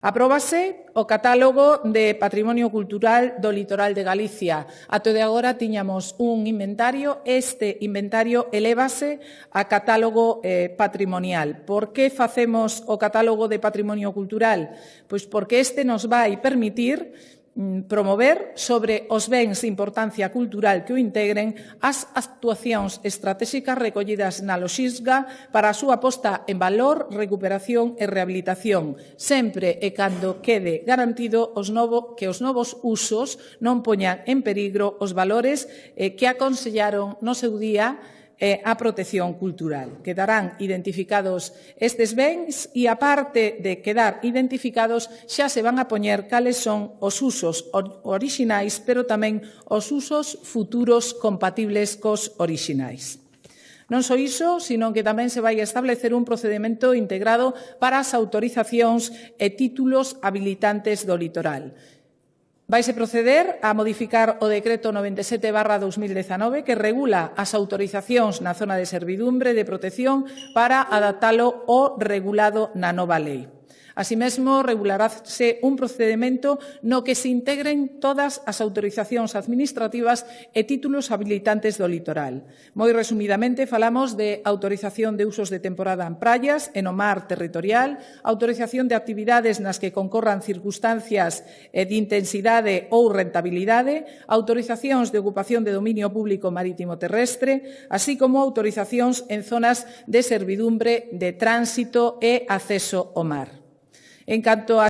Apróbase o catálogo de Patrimonio Cultural do Litoral de Galicia. Até de agora tiñamos un inventario, este inventario elévase a catálogo patrimonial. Por que facemos o catálogo de Patrimonio Cultural? Pois porque este nos vai permitir promover sobre os bens de importancia cultural que o integren as actuacións estratégicas recollidas na LOXISGA para a súa posta en valor, recuperación e rehabilitación, sempre e cando quede garantido que os novos usos non poñan en peligro os valores que aconsellaron no seu día a protección cultural. Quedarán identificados estes bens e, aparte de quedar identificados, xa se van a poñer cales son os usos orixinais, pero tamén os usos futuros compatibles cos orixinais. Non só iso, sino que tamén se vai establecer un procedimento integrado para as autorizacións e títulos habilitantes do litoral. Vaise proceder a modificar o Decreto 97/2019 que regula as autorizacións na zona de servidumbre de protección para adaptalo ao regulado na nova lei. Así mesmo, regularase un procedimento no que se integren todas as autorizacións administrativas e títulos habilitantes do litoral. Moi resumidamente, falamos de autorización de usos de temporada en praias e no mar territorial, autorización de actividades nas que concorran circunstancias de intensidade ou rentabilidade, autorizacións de ocupación de dominio público marítimo terrestre, así como autorizacións en zonas de servidumbre de tránsito e acceso ao mar. En canto a